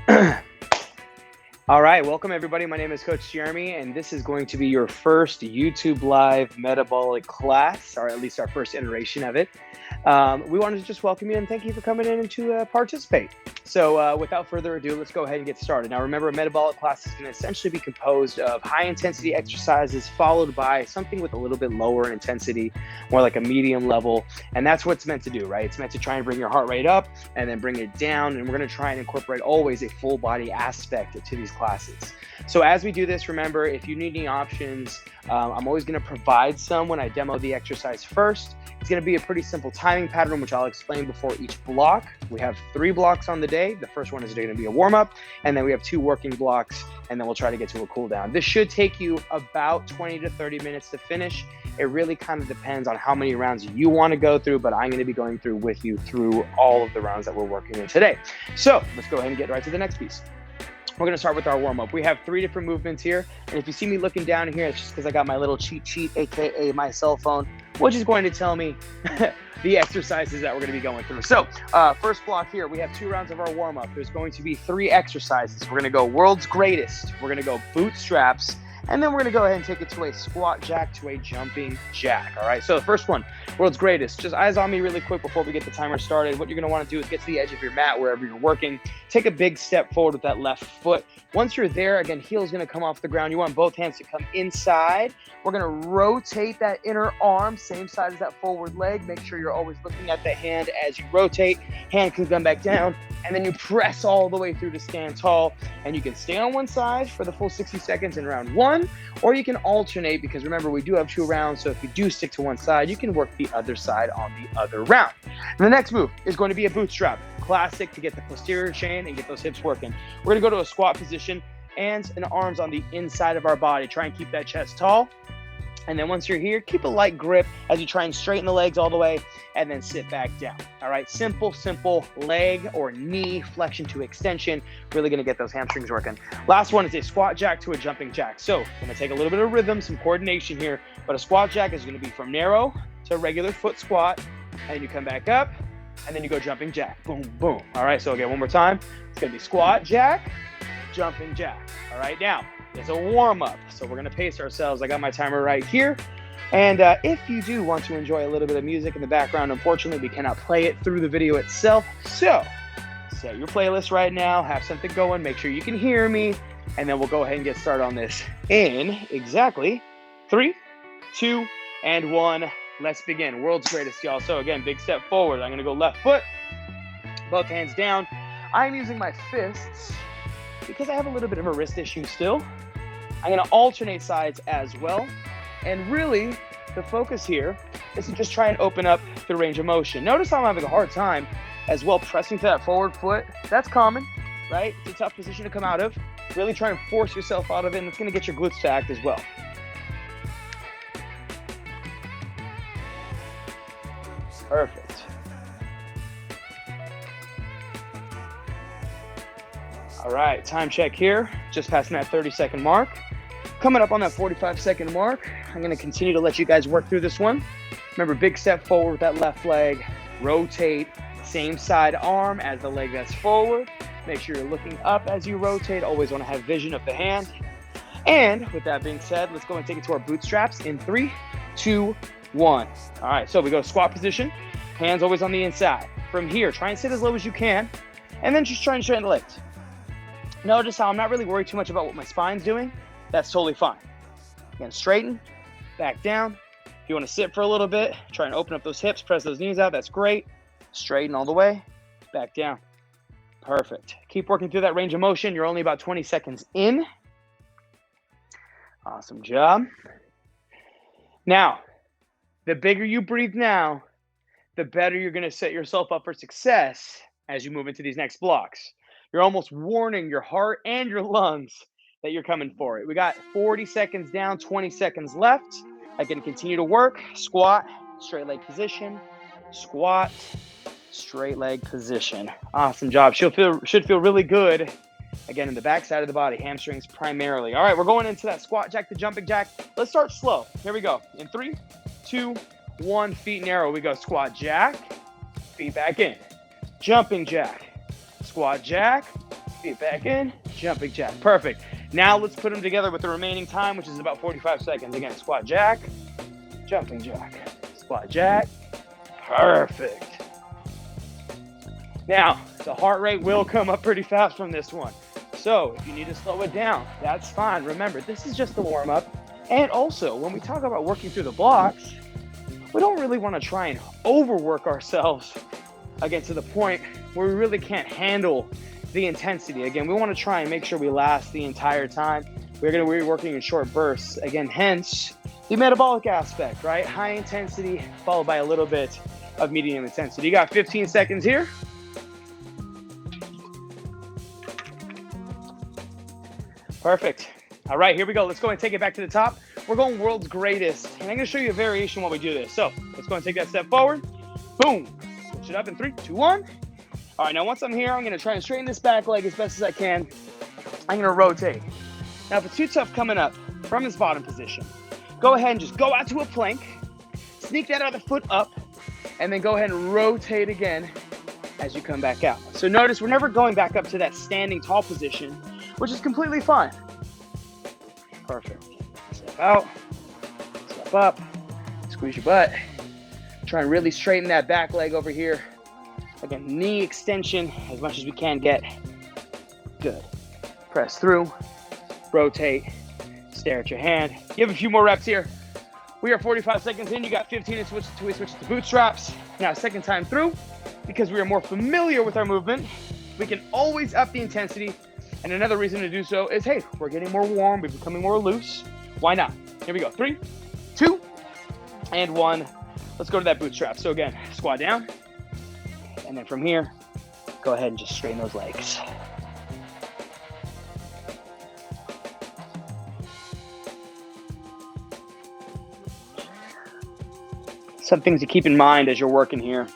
All right, welcome everybody. My name is Coach Jeremy, and this is going to be your first YouTube Live metabolic class, or at least our first iteration of it. We wanted to just welcome you and thank you for coming in and to participate. So without further ado, let's go ahead and get started. Now remember, a metabolic class is going to essentially be composed of high intensity exercises followed by something with a little bit lower intensity, more like a medium level. And that's what it's meant to do, right? It's meant to try and bring your heart rate up and then bring it down. And we're going to try and incorporate always a full body aspect to these classes. So as we do this, remember, if you need any options, I'm always going to provide some when I demo the exercise first. It's going to be a pretty simple timing pattern, which I'll explain before each block. We have 3 blocks on the day. The first one is going to be a warm-up, and then we have 2 working blocks, and then we'll try to get to a cool down. This should take you about 20 to 30 minutes to finish. It really kind of depends on how many rounds you want to go through, but I'm going to be going through with you through all of the rounds that we're working in today. So let's go ahead and get right to the next piece. We're going to start with our warm-up. We have 3 different movements here. And if you see me looking down here, it's just because I got my little cheat sheet, AKA my cell phone, which is going to tell me the exercises that we're going to be going through. So first block here, we have 2 rounds of our warm-up. There's going to be 3 exercises. We're going to go world's greatest. We're going to go bootstraps. And then we're going to go ahead and take it to a squat jack to a jumping jack. All right, so the first one, world's greatest. Just eyes on me really quick before we get the timer started. What you're going to want to do is get to the edge of your mat wherever you're working. Take a big step forward with that left foot. Once you're there, again, heel's going to come off the ground. You want both hands to come inside. We're going to rotate that inner arm, same side as that forward leg. Make sure you're always looking at the hand as you rotate. Hand can come back down, and then you press all the way through to stand tall. And you can stay on one side for the full 60 seconds in round 1, or you can alternate, because remember, we do have 2 rounds. So if you do stick to one side, you can work the other side on the other round. And the next move is going to be a bootstrap. Classic to get the posterior chain and get those hips working. We're going to go to a squat position, hands and arms on the inside of our body. Try and keep that chest tall. And then once you're here, keep a light grip as you try and straighten the legs all the way and then sit back down. All right, simple leg or knee flexion to extension. Really gonna get those hamstrings working. Last one is a squat jack to a jumping jack. So I'm gonna take a little bit of rhythm, some coordination here, but a squat jack is gonna be from narrow to regular foot squat, and you come back up, and then you go jumping jack, boom, boom. All right, so again, one more time. It's gonna be squat jack, jumping jack. All right, now, it's a warm-up, so we're going to pace ourselves. I got my timer right here. And if you do want to enjoy a little bit of music in the background, unfortunately, we cannot play it through the video itself. So set your playlist right now, have something going, make sure you can hear me, and then we'll go ahead and get started on this in exactly 3, 2, and 1. Let's begin. World's greatest, y'all. So again, big step forward. I'm going to go left foot, both hands down. I'm using my fists because I have a little bit of a wrist issue still. I'm going to alternate sides as well. And really, the focus here is to just try and open up the range of motion. Notice how I'm having a hard time as well pressing to that forward foot. That's common, right? It's a tough position to come out of. Really try and force yourself out of it, and it's going to get your glutes to act as well. Perfect. All right, time check here. Just passing that 30-second mark. Coming up on that 45-second mark, I'm going to continue to let you guys work through this one. Remember, big step forward with that left leg. Rotate, same side arm as the leg that's forward. Make sure you're looking up as you rotate. Always want to have vision of the hand. And with that being said, let's go and take it to our bootstraps in 3, 2, 1. All right, so we go squat position. Hands always on the inside. From here, try and sit as low as you can. And then just try and straighten the legs. Notice how I'm not really worried too much about what my spine's doing. That's totally fine. Again, straighten, back down. If you want to sit for a little bit, try and open up those hips, press those knees out. That's great. Straighten all the way, back down. Perfect. Keep working through that range of motion. You're only about 20 seconds in. Awesome job. Now, the bigger you breathe now, the better you're going to set yourself up for success as you move into these next blocks. You're almost warning your heart and your lungs that you're coming for it. We got 40 seconds down, 20 seconds left. I can continue to work. Squat, straight leg position. Squat, straight leg position. Awesome job. Should feel really good. Again, in the back side of the body, hamstrings primarily. All right, we're going into that squat jack to jumping jack. Let's start slow. Here we go. In 3, 2, 1, feet narrow. We go squat jack, feet back in. Jumping jack, squat jack, feet back in, jumping jack. Perfect. Now let's put them together with the remaining time, which is about 45 seconds. Again, squat jack, jumping jack, squat jack. Perfect. Now, the heart rate will come up pretty fast from this one. So if you need to slow it down, that's fine. Remember, this is just the warm up. And also, when we talk about working through the blocks, we don't really want to try and overwork ourselves, again, to the point where we really can't handle the intensity. Again, we want to try and make sure we last the entire time. We're going to be working in short bursts. Again, hence the metabolic aspect, right? High intensity followed by a little bit of medium intensity. You got 15 seconds here. Perfect. All right, here we go. Let's go and take it back to the top. We're going world's greatest. And I'm going to show you a variation while we do this. So let's go and take that step forward. Boom. Switch it up in 3, 2, 1. All right, now once I'm here, I'm going to try and straighten this back leg as best as I can. I'm going to rotate. Now, if it's too tough coming up from this bottom position, go ahead and just go out to a plank, sneak that other foot up, and then go ahead and rotate again as you come back out. So notice we're never going back up to that standing tall position, which is completely fine. Perfect. Step out, step up, squeeze your butt. Try and really straighten that back leg over here. Again, knee extension as much as we can get. Good. Press through, rotate, stare at your hand. You have a few more reps here. We are 45 seconds in. You got 15 to switch to bootstraps. Now, second time through, because we are more familiar with our movement, we can always up the intensity. And another reason to do so is, hey, we're getting more warm. We're becoming more loose. Why not? Here we go. 3, 2, and 1. Let's go to that bootstrap. So again, squat down. And then from here, go ahead and just straighten those legs. Some things to keep in mind as you're working here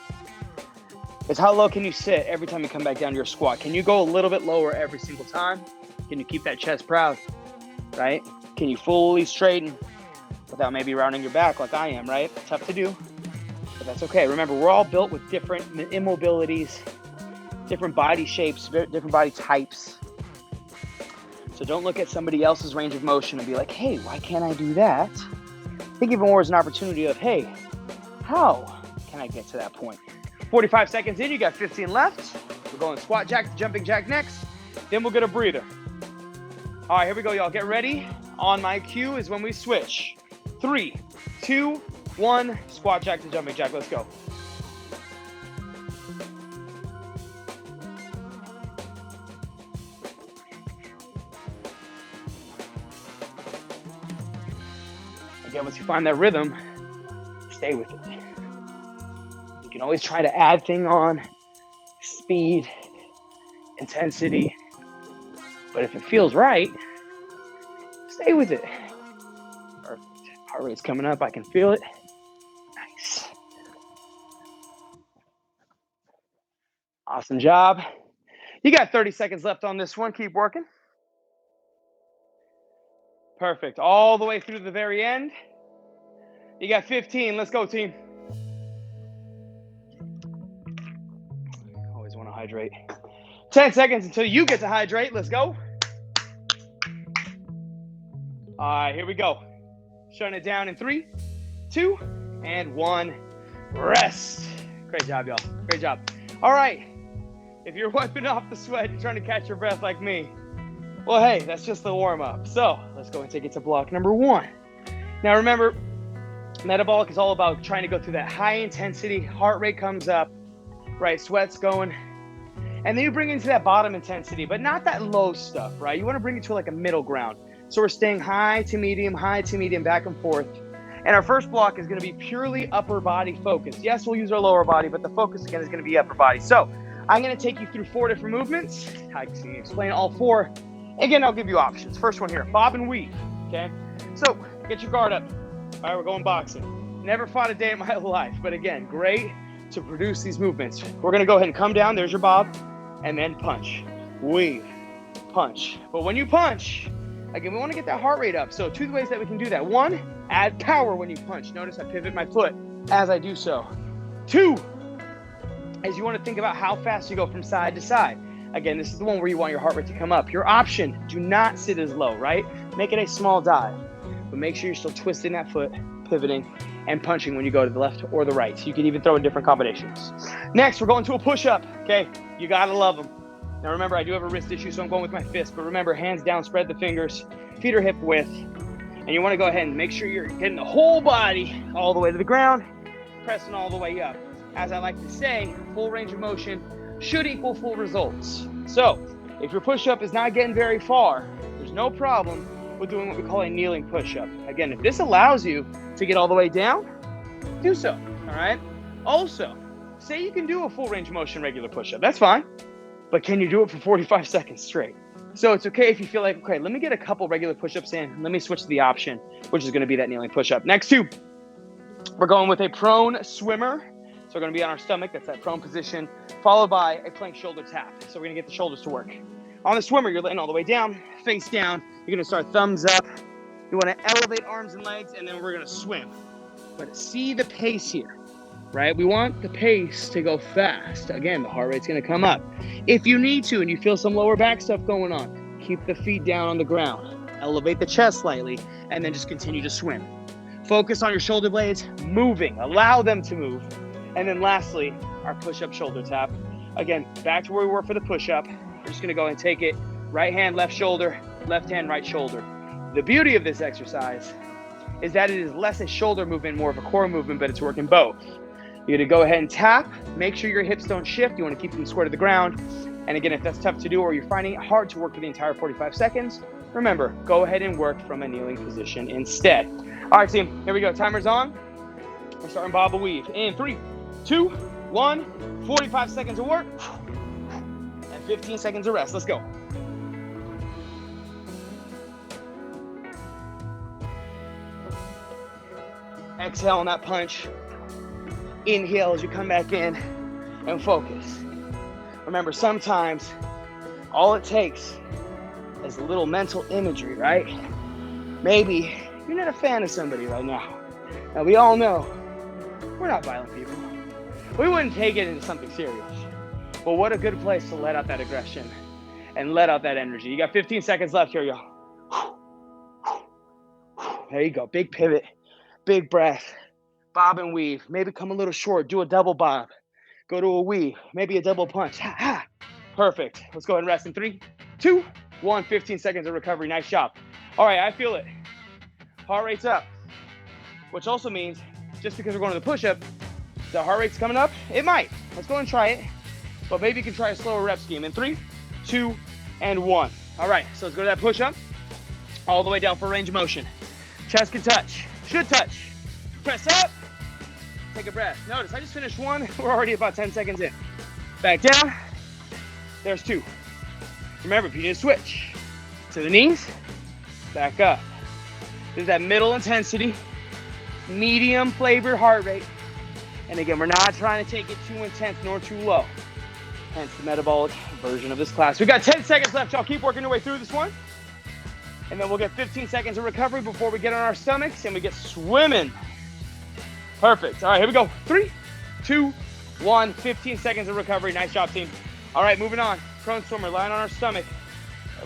is how low can you sit every time you come back down to your squat? Can you go a little bit lower every single time? Can you keep that chest proud, right? Can you fully straighten without maybe rounding your back like I am, right? Tough to do, but that's okay. Remember, we're all built with different immobilities, different body shapes, different body types. So don't look at somebody else's range of motion and be like, hey, why can't I do that? Think of it more as an opportunity of, hey, how can I get to that point? 45 seconds in, you got 15 left. We're going squat jack to jumping jack next. Then we'll get a breather. All right, here we go, y'all. Get ready. On my cue is when we switch. 3, 2, 1, squat jack to jumping jack. Let's go. Again, once you find that rhythm, stay with it. You can always try to add things on, speed, intensity, but if it feels right, stay with it. Perfect. Heart rate's coming up. I can feel it. Nice. Awesome job. You got 30 seconds left on this one. Keep working. Perfect. All the way through the very end. You got 15. Let's go, team. Always want to hydrate. 10 seconds until you get to hydrate. Let's go. All right, here we go. Shutting it down in 3, 2, and 1. Rest. Great job, y'all. Great job. All right. If you're wiping off the sweat, you're trying to catch your breath like me, well, hey, that's just the warm-up. So let's go and take it to block number 1. Now, remember, metabolic is all about trying to go through that high intensity. Heart rate comes up, right? Sweat's going. And then you bring it into that bottom intensity, but not that low stuff, right? You want to bring it to like a middle ground. So we're staying high to medium, back and forth. And our first block is going to be purely upper body focused. Yes, we'll use our lower body, but the focus again is going to be upper body. So I'm going to take you through 4 different movements. I can explain all 4. Again, I'll give you options. First one here, bob and weave, okay? So get your guard up. All right, we're going boxing. Never fought a day in my life, but again, great to produce these movements. We're going to go ahead and come down. There's your bob, and then punch, weave, punch. But when you punch, again, we want to get that heart rate up. So 2 ways that we can do that. 1, add power when you punch. Notice I pivot my foot as I do so. 2, is you want to think about how fast you go from side to side. Again, this is the one where you want your heart rate to come up. Your option, do not sit as low, right? Make it a small dive, but make sure you're still twisting that foot, pivoting, and punching when you go to the left or the right. So you can even throw in different combinations. Next, we're going to a push-up, okay? You gotta love them. Now remember, I do have a wrist issue, so I'm going with my fist, but remember, hands down, spread the fingers, feet are hip width, and you wanna go ahead and make sure you're getting the whole body all the way to the ground, pressing all the way up. As I like to say, full range of motion should equal full results. So if your push-up is not getting very far, there's no problem with doing what we call a kneeling push-up. Again, if this allows you to get all the way down, do so, all right? Also, say you can do a full range of motion regular push-up, that's fine, but can you do it for 45 seconds straight? So it's okay if you feel like, okay, let me get a couple regular push-ups in, let me switch to the option, which is gonna be that kneeling push-up. Next two, we're going with a prone swimmer. So we're gonna be on our stomach, that's that prone position, followed by a plank shoulder tap. So we're gonna get the shoulders to work. On the swimmer, you're laying all the way down, face down. You're gonna start thumbs up. You wanna elevate arms and legs, and then we're gonna swim. But see the pace here, right? We want the pace to go fast. Again, the heart rate's gonna come up. If you need to, and you feel some lower back stuff going on, keep the feet down on the ground. Elevate the chest slightly, and then just continue to swim. Focus on your shoulder blades moving. Allow them to move. And then lastly, our push-up shoulder tap. Again, back to where we were for the push-up. We're just gonna go and take it, right hand, left shoulder, left hand, right shoulder. The beauty of this exercise is that it is less a shoulder movement, more of a core movement, but it's working both. You're gonna go ahead and tap, make sure your hips don't shift. You wanna keep them square to the ground. And again, if that's tough to do or you're finding it hard to work for the entire 45 seconds, remember, go ahead and work from a kneeling position instead. All right, team, here we go. Timer's on. We're starting bob and weave. In 3, 2, 1, 45 seconds of work, and 15 seconds of rest. Let's go. Exhale on that punch. Inhale as you come back in and focus. Remember, sometimes all it takes is a little mental imagery, right? Maybe you're not a fan of somebody right now. Now, we all know we're not violent people. We wouldn't take it into something serious. But what a good place to let out that aggression and let out that energy. You got 15 seconds left here, y'all. There you go. Big pivot, big breath, bob and weave. Maybe come a little short, do a double bob. Go to a weave, maybe a double punch. Ha, ha. Perfect. Let's go ahead and rest in 3, 2, 1. 15 seconds of recovery. Nice job. All right, I feel it. Heart rate's up, which also means just because we're going to the push-up, the heart rate's coming up? It might. Let's go and try it. But maybe you can try a slower rep scheme in 3, 2, and 1. All right, so let's go to that push-up. All the way down for range of motion. Chest can touch, should touch. Press up, take a breath. Notice, I just finished 1. We're already about 10 seconds in. Back down, there's 2. Remember, if you need to switch to the knees, back up. There's that middle intensity, medium flavor heart rate. And again, we're not trying to take it too intense nor too low. Hence the metabolic version of this class. We got 10 seconds left, y'all. Keep working your way through this one. And then we'll get 15 seconds of recovery before we get on our stomachs and we get swimming. Perfect. All right, here we go. 3, 2, 1. 15 seconds of recovery. Nice job, team. All right, moving on. Prone swimmer, lying on our stomach.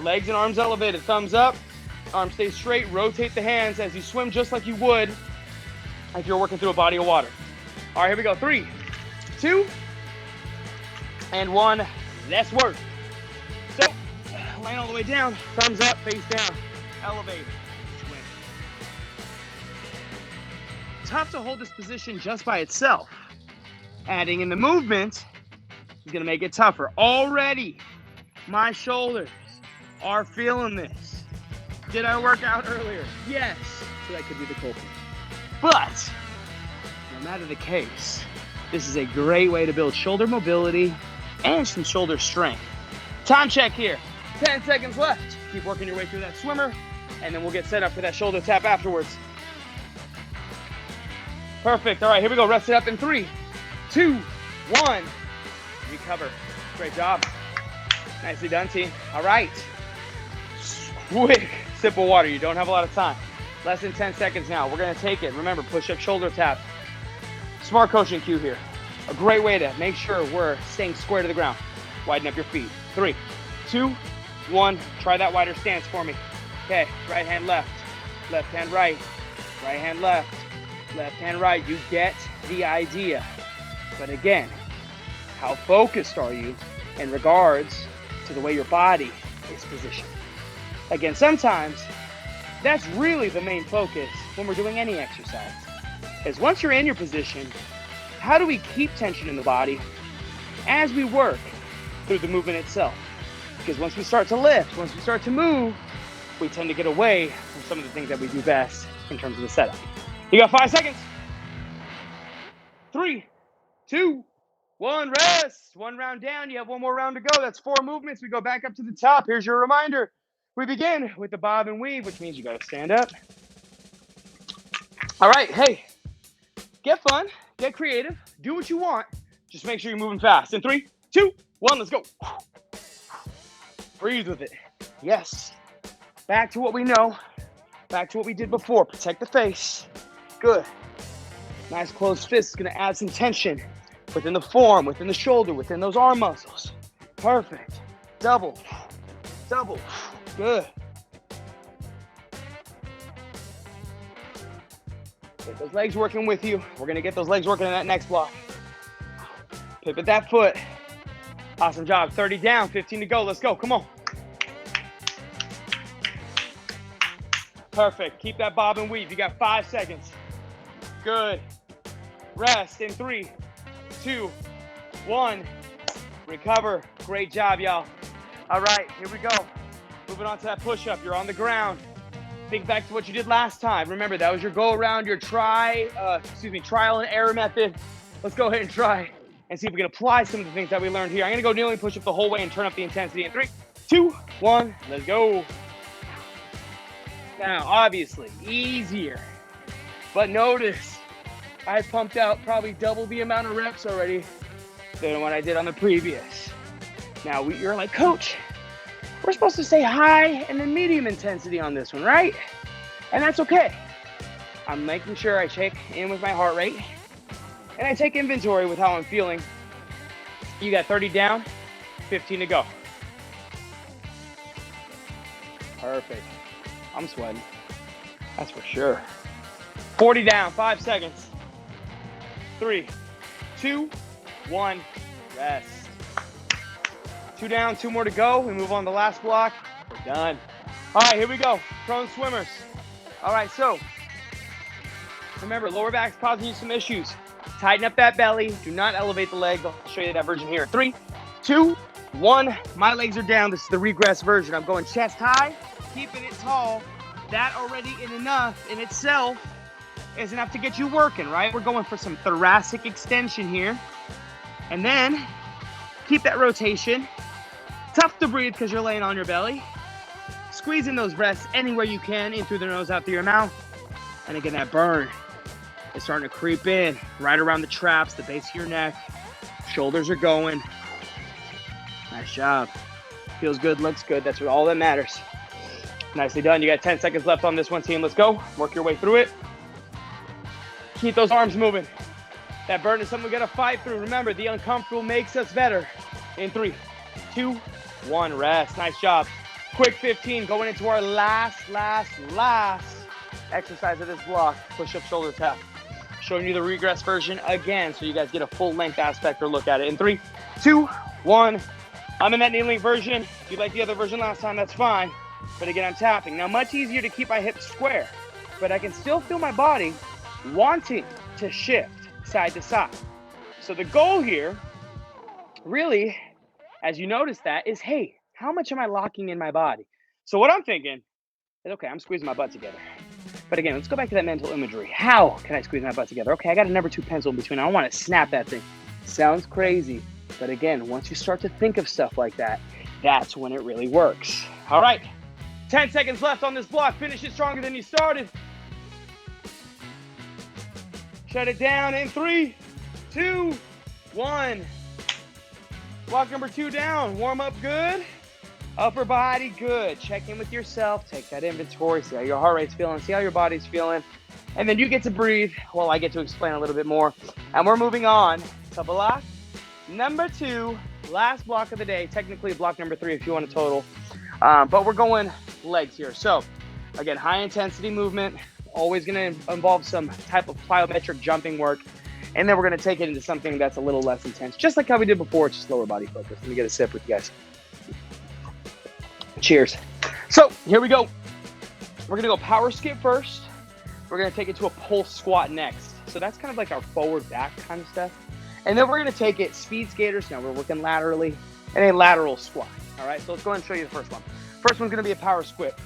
Legs and arms elevated. Thumbs up. Arms stay straight. Rotate the hands as you swim just like you would if you're working through a body of water. All right, here we go. 3, 2, and 1. Let's work. So, laying all the way down. Thumbs up, face down. Elevate. Swim. Tough to hold this position just by itself. Adding in the movement is going to make it tougher. Already, my shoulders are feeling this. Did I work out earlier? Yes. So that could be the culprit. But no matter the case, this is a great way to build shoulder mobility and some shoulder strength. Time check here. 10 seconds left. Keep working your way through that swimmer, and then we'll get set up for that shoulder tap afterwards. Perfect. All right, here we go. Rest it up in 3, 2, 1. Recover. Great job. Nicely done, team. All right. Quick sip of water. You don't have a lot of time. Less than 10 seconds now. We're going to take it. Remember, push-up, shoulder tap. Smart coaching cue here. A great way to make sure we're staying square to the ground. Widen up your feet. 3, 2, 1. Try that wider stance for me. Okay, right hand left, left hand right, right hand left, left hand right. You get the idea. But again, how focused are you in regards to the way your body is positioned? Again, sometimes that's really the main focus when we're doing any exercise. Is once you're in your position, how do we keep tension in the body as we work through the movement itself? Because once we start to lift, once we start to move, we tend to get away from some of the things that we do best in terms of the setup. You got 5 seconds. 3, 2, 1, rest. 1 round down. You have 1 more round to go. That's 4 movements. We go back up to the top. Here's your reminder. We begin with the bob and weave, which means you got to stand up. All right. Hey, get fun, get creative, do what you want. Just make sure you're moving fast. In 3, 2, 1, let's go. Breathe with it. Yes. Back to what we know. Back to what we did before. Protect the face. Good. Nice closed fist is going to add some tension within the forearm, within the shoulder, within those arm muscles. Perfect. Double. Double. Good. Get those legs working with you. We're going to get those legs working in that next block. Pivot that foot. Awesome job. 30 down, 15 to go. Let's go. Come on. Perfect. Keep that bob and weave. You got 5 seconds. Good. Rest in 3, 2, 1. Recover. Great job, y'all. All right, here we go. Moving on to that push-up. You're on the ground. Think back to what you did last time. Remember, that was your go around your trial and error method. Let's go ahead and try and see if we can apply some of the things that we learned here. I'm gonna go kneeling push-up the whole way and turn up the intensity in 3, 2, 1. Let's go. Now, obviously, easier. But notice, I pumped out probably double the amount of reps already than what I did on the previous. Now, you're like, Coach, we're supposed to say high and then medium intensity on this one, right? And that's okay. I'm making sure I check in with my heart rate and I take inventory with how I'm feeling. You got 30 down, 15 to go. Perfect. I'm sweating. That's for sure. 40 down, 5 seconds. 3, 2, 1, rest. 2 down, 2 more to go. We move on to the last block. We're done. All right, here we go. Prone swimmers. All right, so remember, lower back's causing you some issues. Tighten up that belly. Do not elevate the legs. I'll show you that version here. 3, 2, 1. My legs are down. This is the regress version. I'm going chest high, keeping it tall. That already in itself is enough to get you working, right? We're going for some thoracic extension here. And then keep that rotation. Tough to breathe because you're laying on your belly. Squeezing those breaths anywhere you can, in through the nose, out through your mouth. And again, that burn is starting to creep in right around the traps, the base of your neck. Shoulders are going. Nice job. Feels good, looks good. That's all that matters. Nicely done. You got 10 seconds left on this one, team. Let's go. Work your way through it. Keep those arms moving. That burn is something we got to fight through. Remember, the uncomfortable makes us better. In 3, 2, 1, rest. Nice job. Quick 15, going into our last exercise of this block. Push-up shoulder tap. Showing you the regress version again so you guys get a full length aspect or look at it. In 3, 2, 1. I'm in that kneeling version. If you like the other version last time, that's fine. But again, I'm tapping. Now, much easier to keep my hips square, but I can still feel my body wanting to shift side to side. So the goal here, really, as you notice that, is, hey, how much am I locking in my body? So what I'm thinking is, okay, I'm squeezing my butt together. But again, let's go back to that mental imagery. How can I squeeze my butt together? Okay, I got a number 2 pencil in between. I want to snap that thing. Sounds crazy. But again, once you start to think of stuff like that, that's when it really works. All right, 10 seconds left on this block. Finish it stronger than you started. Shut it down in 3, 2, 1. Block number 2 down. Warm up good. Upper body good. Check in with yourself. Take that inventory. See how your heart rate's feeling. See how your body's feeling. And then you get to breathe while I get to explain a little bit more. And we're moving on to block number 2 last block of the day, technically block number 3 if you want a total. But we're going legs here. So again, high intensity movement, always gonna involve some type of plyometric jumping work. And then we're gonna take it into something that's a little less intense, just like how we did before, just lower body focus. Let me get a sip with you guys. Cheers. So here we go. We're gonna go power skip first. We're gonna take it to a pulse squat next. So that's kind of like our forward back kind of stuff. And then we're gonna take it speed skaters. Now we're working laterally and a lateral squat. All right, so let's go ahead and show you the first one. First one's gonna be a power skip.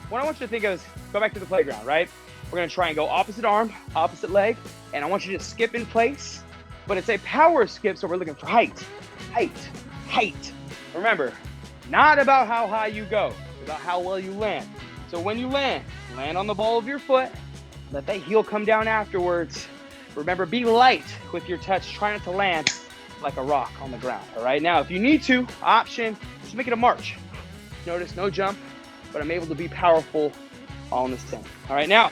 What I want you to think of is, go back to the playground, right? We're gonna try and go opposite arm, opposite leg, and I want you to skip in place, but it's a power skip, so we're looking for height, height, height. Remember, not about how high you go, it's about how well you land. So when you land on the ball of your foot, let that heel come down afterwards. Remember, be light with your touch. Try not to land like a rock on the ground, all right? Now, if you need to, option, just make it a march. Notice, no jump, but I'm able to be powerful all in this thing. All right, now,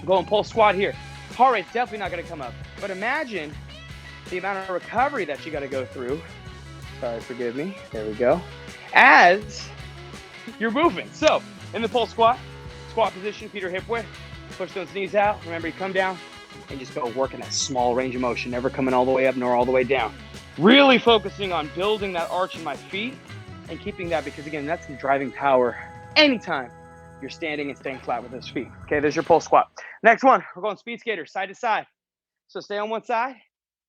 go and pull squat here. Heart rate's definitely not gonna come up, but imagine the amount of recovery that you gotta go through. Sorry, forgive me, there we go. As you're moving. So, in the pull squat position, feet are hip width, push those knees out. Remember, you come down and just go work in that small range of motion, never coming all the way up nor all the way down. Really focusing on building that arch in my feet and keeping that, because again, that's the driving power anytime you're standing and staying flat with those feet. Okay, there's your pull squat. Next one, we're going speed skaters, side to side. So stay on one side,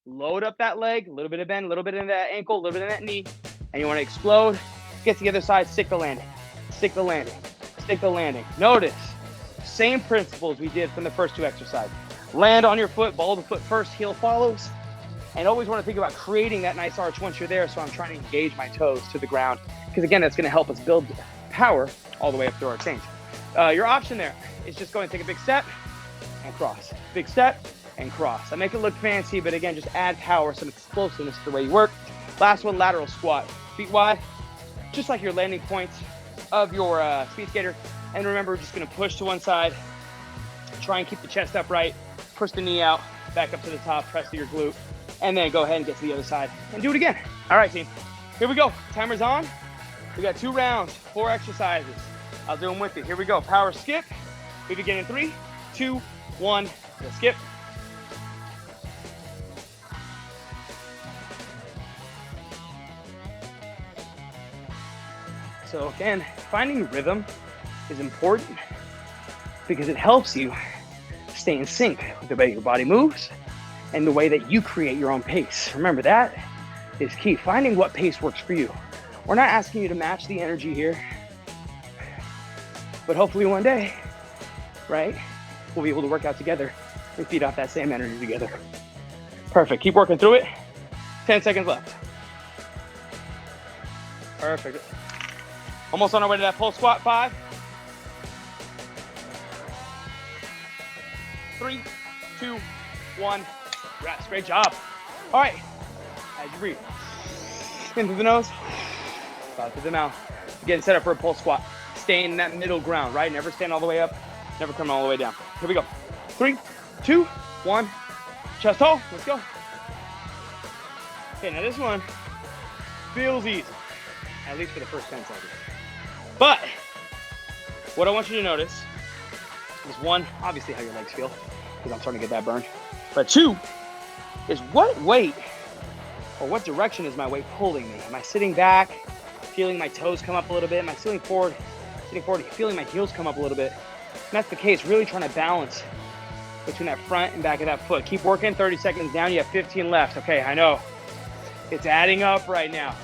load up that leg, a little bit of bend, a little bit in that ankle, a little bit in that knee, and you want to explode. Get to the other side, stick the landing, stick the landing, stick the landing. Notice, same principles we did from the first 2 exercises. Land on your foot, ball of the foot first, heel follows. And always want to think about creating that nice arch once you're there, so I'm trying to engage my toes to the ground, because again, that's going to help us build power all the way up through our change. Your option there is just going to take a big step and cross. Big step and cross. I make it look fancy, but again, just add power, some explosiveness to the way you work. Last one, lateral squat. Feet wide, just like your landing points of your speed skater. And remember, we're just going to push to one side, try and keep the chest upright, push the knee out, back up to the top, press to your glute, and then go ahead and get to the other side and do it again. All right, team, here we go. Timer's on. We got 2 rounds, 4 exercises. I'll do them with you. Here we go. Power skip. We begin in 3, 2, 1. Let's skip. So again, finding rhythm is important because it helps you stay in sync with the way your body moves and the way that you create your own pace. Remember, that is key. Finding what pace works for you. We're not asking you to match the energy here, but hopefully one day, right, we'll be able to work out together and feed off that same energy together. Perfect. Keep working through it. 10 seconds left. Perfect. Almost on our way to that pull squat. 5, 3, 2, 1. Rest. Great job. All right. As you breathe, in through the nose, out through the mouth. Getting set up for a pull squat. Staying in that middle ground, right? Never stand all the way up, never come all the way down. Here we go. 3, 2, 1. Chest tall. Let's go. Okay, now this one feels easy, at least for the first 10 seconds. But what I want you to notice is, 1, obviously how your legs feel, because I'm starting to get that burn. But 2 is, what weight or what direction is my weight pulling me? Am I sitting back, feeling my toes come up a little bit? Am I sitting forward, feeling my heels come up a little bit? And that's the case, really trying to balance between that front and back of that foot. Keep working, 30 seconds down, you have 15 left. Okay, I know, it's adding up right now.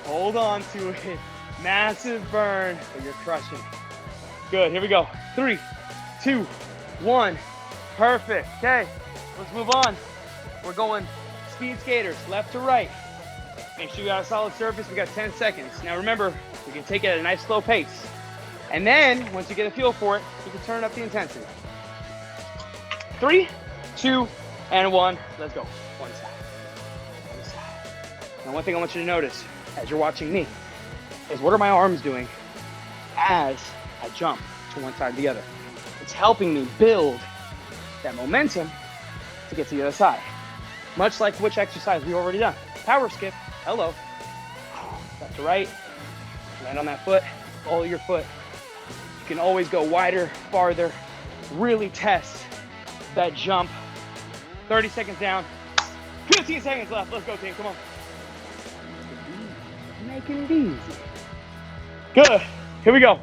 Hold on to it. Massive burn, but you're crushing. Good, here we go. 3, 2, 1. Perfect. Okay, let's move on. We're going speed skaters, left to right. Make sure you got a solid surface. We got 10 seconds. Now remember, we can take it at a nice slow pace. And then, once you get a feel for it, you can turn up the intensity. 3, 2, and 1. Let's go. One side. One side. Now, one thing I want you to notice as you're watching me is, what are my arms doing as I jump to one side or the other? It's helping me build that momentum to get to the other side. Much like which exercise we've already done. Power skip, Hello. Left to right. Land on that foot. Follow your foot. You can always go wider, farther. Really test that jump. 30 seconds down. 15 seconds left. Let's go, team. Come on. Making it easy. Good. Here we go.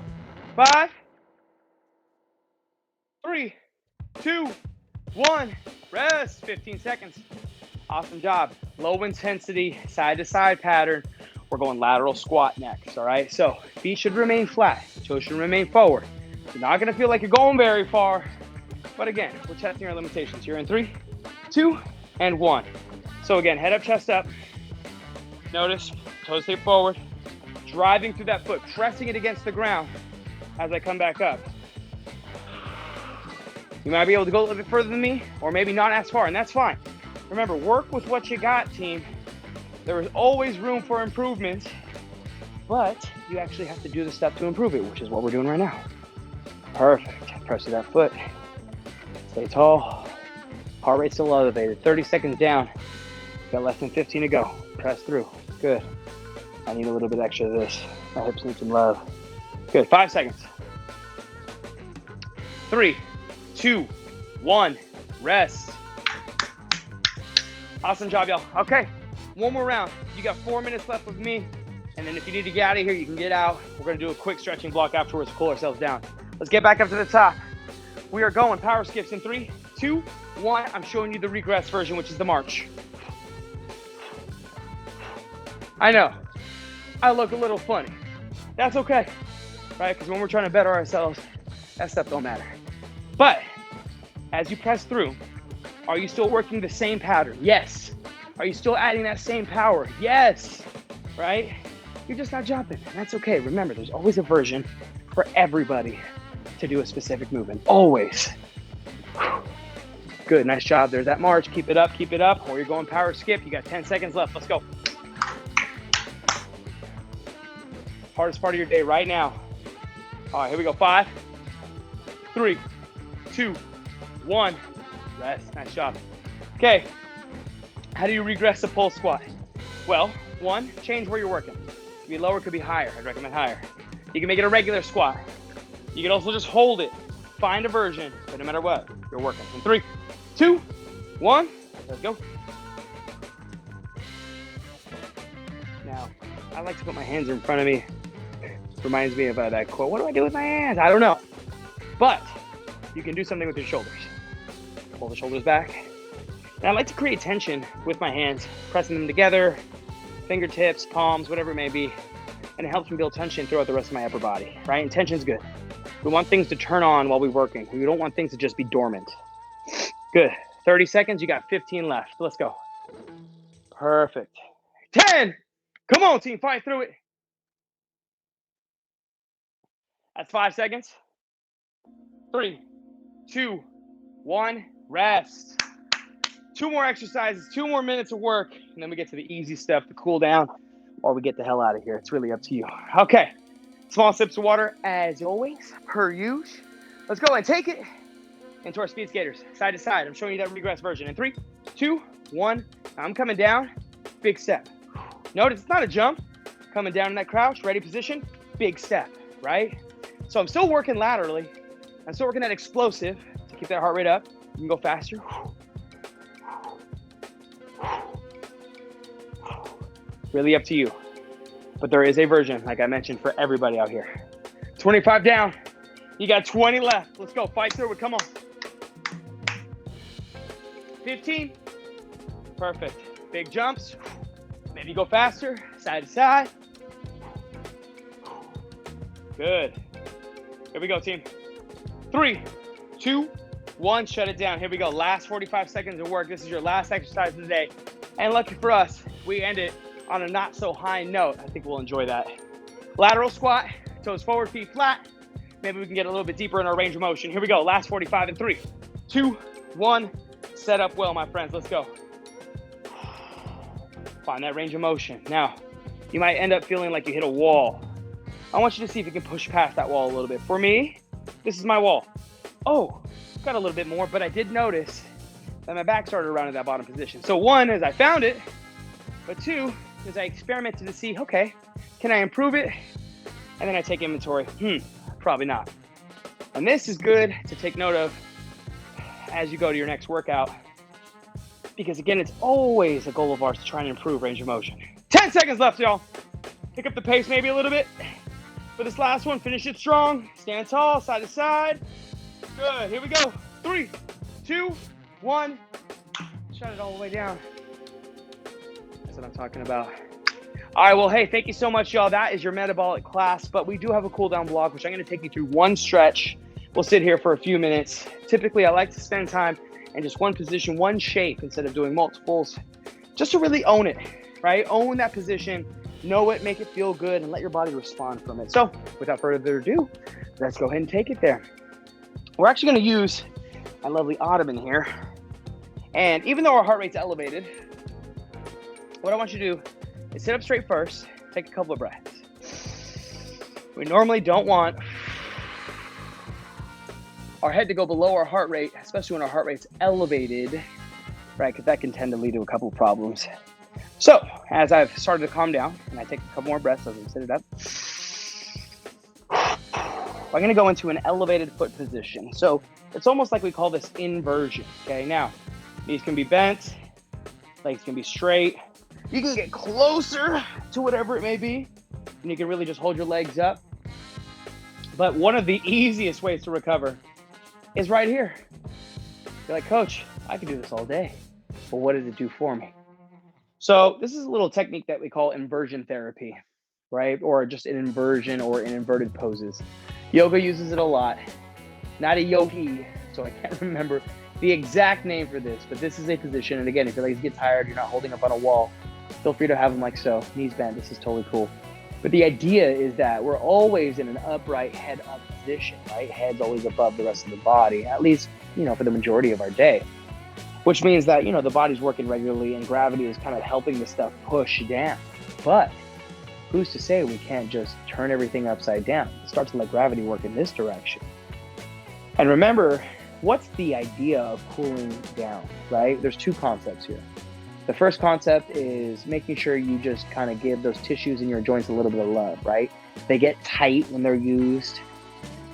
5, 3, 2, 1. Rest. 15 seconds. Awesome job. Low intensity, side to side pattern. We're going lateral squat next, all right? So feet should remain flat, toes should remain forward. You're not gonna feel like you're going very far, but again, we're testing our limitations. You're in 3, 2, and 1. So again, head up, chest up. Notice, toes stay forward. Driving through that foot, pressing it against the ground as I come back up. You might be able to go a little bit further than me, or maybe not as far, and that's fine. Remember, work with what you got, team. There is always room for improvement, but you actually have to do the stuff to improve it, which is what we're doing right now. Perfect. Press to that foot. Stay tall. Heart rate still elevated. 30 seconds down. Got less than 15 to go. Press through. Good. I need a little bit extra of this. My hips need some love. Good. 5 seconds. 3, 2, 1. Rest. Awesome job, y'all. Okay. One more round. You got 4 minutes left with me. And then if you need to get out of here, you can get out. We're going to do a quick stretching block afterwards to cool ourselves down. Let's get back up to the top. We are going power skips in 3, 2, 1. I'm showing you the regress version, which is the march. I know. I look a little funny. That's okay, right? Because when we're trying to better ourselves, that stuff don't matter. But as you press through, are you still working the same pattern? Yes. Are you still adding that same power? Yes, right? You're just not jumping. That's okay. Remember, there's always a version for everybody to do a specific movement. Always. Good, nice job. There's that march. Keep it up. Or you're going power skip. You got 10 seconds left. Let's go. Hardest part of your day right now. All right, here we go. 5, 3, 2, 1. Rest. Nice job. Okay. How do you regress the pull squat? Well, 1, change where you're working. Could be lower, could be higher. I'd recommend higher. You can make it a regular squat. You can also just hold it. Find a version, but no matter what, you're working. In 3, 2, 1. Let's go. Now, I like to put my hands in front of me. Reminds me of that quote. What do I do with my hands? I don't know. But you can do something with your shoulders. Pull the shoulders back. And I like to create tension with my hands, pressing them together, fingertips, palms, whatever it may be. And it helps me build tension throughout the rest of my upper body, right? And tension's good. We want things to turn on while we're working. We don't want things to just be dormant. Good. 30 seconds. You got 15 left. Let's go. Perfect. 10. Come on, team. Fight through it. That's 5 seconds. 3, 2, 1. Rest. 2 more exercises, 2 more minutes of work, and then we get to the easy stuff, the cool down, or we get the hell out of here. It's really up to you. Okay. Small sips of water, as always, per usual. Let's go and take it into our speed skaters, side to side. I'm showing you that regress version. In 3, 2, 1. I'm coming down, big step. Notice it's not a jump. Coming down in that crouch, ready position, big step, right? So I'm still working laterally. I'm still working that explosive to keep that heart rate up. You can go faster. Really up to you. But there is a version, like I mentioned, for everybody out here. 25 down. You got 20 left. Let's go. Fight through it. Come on. 15. Perfect. Big jumps. Maybe go faster. Side to side. Good. Here we go, team. 3, 2, 1. Shut it down. Here we go. Last 45 seconds of work. This is your last exercise of the day. And lucky for us, we end it on a not so high note. I think we'll enjoy that. Lateral squat, toes forward, feet flat. Maybe we can get a little bit deeper in our range of motion. Here we go. Last 45 in 3, 2, 1. Set up well, my friends. Let's go. Find that range of motion. Now, you might end up feeling like you hit a wall. I want you to see if you can push past that wall a little bit. For me, this is my wall. Oh, got a little bit more, but I did notice that my back started around in that bottom position. So 1 is I found it, but 2, is I experimented to see, okay, can I improve it? And then I take inventory. Probably not. And this is good to take note of as you go to your next workout, because again, it's always a goal of ours to try and improve range of motion. 10 seconds left, y'all. Pick up the pace maybe a little bit. For this last one, finish it strong. Stand tall, side to side. Good, here we go. 3, 2, 1. Shut it all the way down. That's what I'm talking about. All right, well, hey, thank you so much, y'all. That is your metabolic class, but we do have a cool down block, which I'm gonna take you through one stretch. We'll sit here for a few minutes. Typically, I like to spend time in just one position, one shape, instead of doing multiples, just to really own it, right? Own that position, know it, make it feel good, and let your body respond from it. So without further ado, let's go ahead and take it there. We're actually gonna use my lovely ottoman here. And even though our heart rate's elevated, what I want you to do is sit up straight first, take a couple of breaths. We normally don't want our head to go below our heart rate, especially when our heart rate's elevated, right? Because that can tend to lead to a couple of problems. So as I've started to calm down, and I take a couple more breaths as I sit it up, I'm gonna go into an elevated foot position. So it's almost like we call this inversion, okay? Now, knees can be bent, legs can be straight. You can get closer to whatever it may be, and you can really just hold your legs up. But one of the easiest ways to recover is right here. You're like, Coach, I can do this all day, but what does it do for me? So this is a little technique that we call inversion therapy, right? Or just an inversion or in inverted poses. Yoga uses it a lot. Not a yogi, so I can't remember the exact name for this, but this is a position. And again, if your legs get tired, you're not holding up on a wall, feel free to have them like so, knees bent. This is totally cool. But the idea is that we're always in an upright head up position, right? Head's always above the rest of the body, at least, for the majority of our day, which means that, the body's working regularly and gravity is kind of helping the stuff push down. But who's to say we can't just turn everything upside down? Start to let gravity work in this direction. And remember, what's the idea of cooling down, right? There's two concepts here. The first concept is making sure you just kind of give those tissues in your joints a little bit of love, right? They get tight when they're used.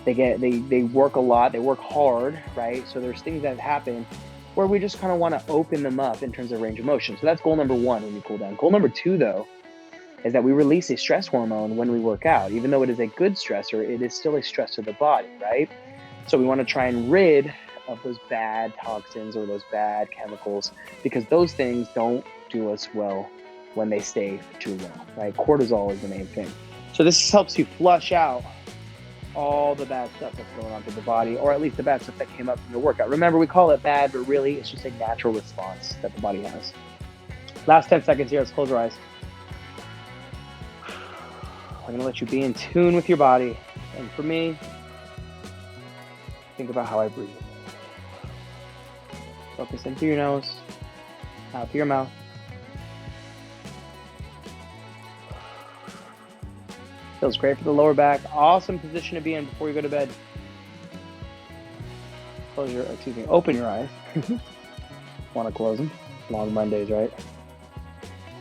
They work a lot, they work hard, right? So there's things that happen where we just kind of want to open them up in terms of range of motion. So that's goal number one when you cool down. Goal number two, though, is that we release a stress hormone when we work out. Even though it is a good stressor, it is still a stress to the body, right? So we want to try and rid of those bad toxins or those bad chemicals, because those things don't do us well when they stay for too long, right? Cortisol is the main thing. So this helps you flush out all the bad stuff that's going on through the body, or at least the bad stuff that came up from the workout. Remember, we call it bad, but really it's just a natural response that the body has. Last 10 seconds here, let's close our eyes. I'm gonna let you be in tune with your body. And for me, think about how I breathe. Focus in through your nose, out through your mouth. Feels great for the lower back. Awesome position to be in before you go to bed. Open your eyes. Want to close them. Long Mondays, right?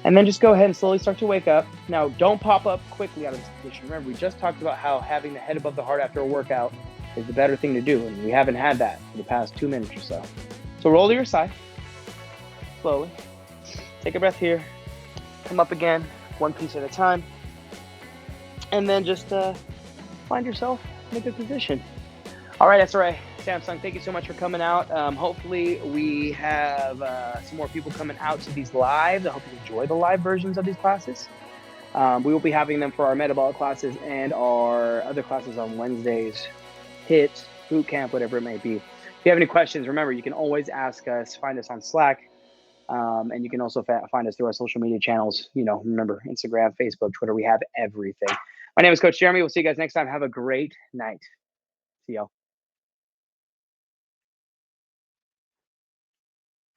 And then just go ahead and slowly start to wake up. Now, don't pop up quickly out of this position. Remember, we just talked about how having the head above the heart after a workout is the better thing to do. And we haven't had that for the past 2 minutes or so. So roll to your side, slowly. Take a breath here. Come up again, one piece at a time. And then just find yourself in a good position. All right, that's all right. Samsung, thank you so much for coming out. Hopefully we have some more people coming out to these lives. I hope you enjoy the live versions of these classes. We will be having them for our metabolic classes and our other classes on Wednesdays, HIIT, boot camp, whatever it may be. If you have any questions, remember, you can always ask us, find us on Slack, and you can also find us through our social media channels. Remember, Instagram, Facebook, Twitter, we have everything. My name is Coach Jeremy. We'll see you guys next time. Have a great night. See y'all.